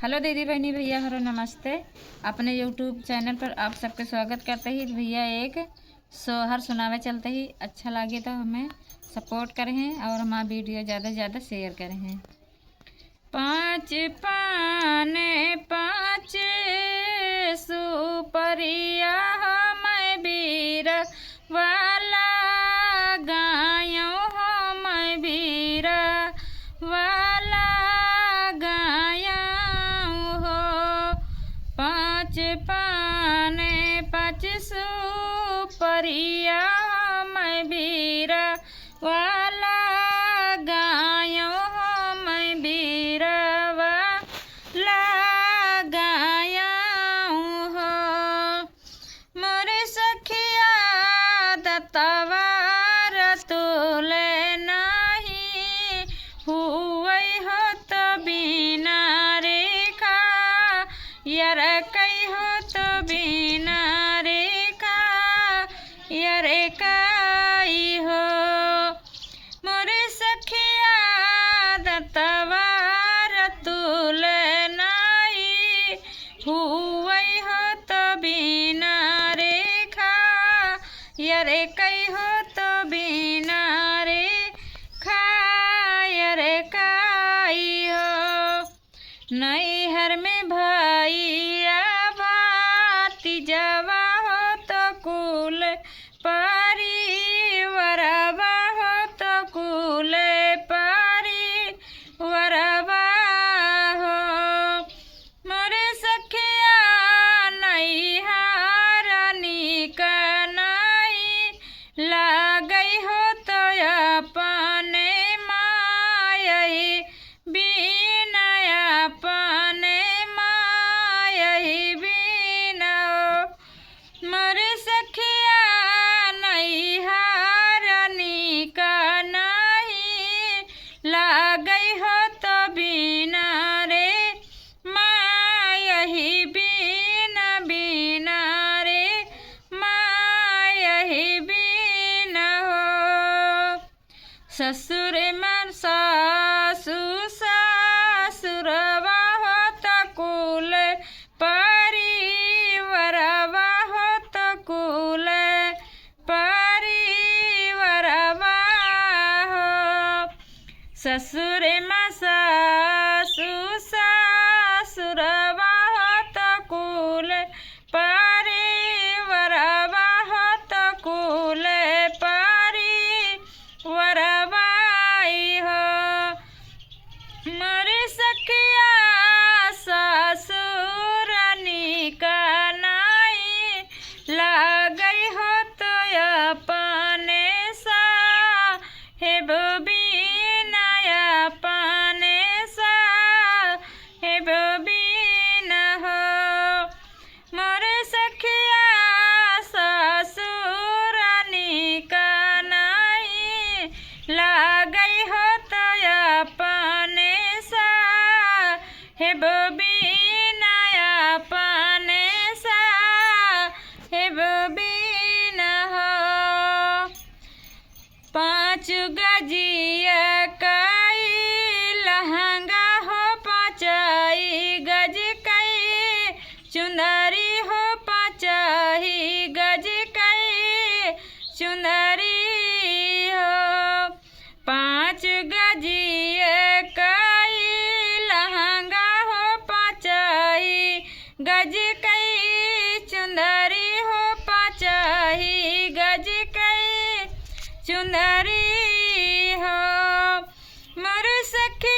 Hello दीदी बहनी भैया, हरो नमस्ते। अपने यूट्यूब चैनल पर आप सबके स्वागत करते ही भैया एक सोहर सुनावे चलते ही अच्छा लगे तो हमें सपोर्ट करें और हमारा वीडियो ज़्यादा से ज़्यादा शेयर करें। पाँच पाने पाँच सुपरिया मैं बीर वाला गायों हो, मैं बीर वाला पाँच पाने पाँच सुपरिया मैं बीरा वाला गायों हो, मैं बीरा वाला गायों हो। मोरे सखिया दत्तवार तुले नहीं हुए हो तो बिना रेखा यार कई हो तो बिना रेखा यार कई हो। मोरे सखिया दत्तवार तुले नहीं हुए हो तो बिना रेखा यार कई हो तो बिना रेखा यार कई हो। नैहर में भैया भाती जवा हो तो कुल परिवारवा हो तो कुल परिवारवा हो। मोरे सखिया नैहर निकनाई लागई हो तो अपने मायई बिना अपने मायई बिना। मोरे सखिया नैहर निकनाई लागई हो तो बिना रे मायही बिना बिना रे मायही बिना हो। ससुर मन सासु ससुरवा हो तो कुल परिवारवा हो तो कुल परिवारवा हो। ससुर में सासु ससुरवा हो तो कुल परिवारवा हो तो कुल परिवारवा हो। मोरे सखिया ससुर निकनाई लागई हो तो अपने साहेब बिना अपने साहेब बिना हो। मोरे सखिया ससुर निकनाई लागई हो तो अपने साहेब बिना अपने साहेब बिना हो। पाँच गजिया कई लहंगा हो, पाँचई गज कई चुंदरी हो, पाँचही गज कई चुंदरी हो। पाँच गजिया कई लहंगा हो, पाँचई गज कई चुंदरी हो, पाँचही गज कई चुंदरी हो। मोरे सखी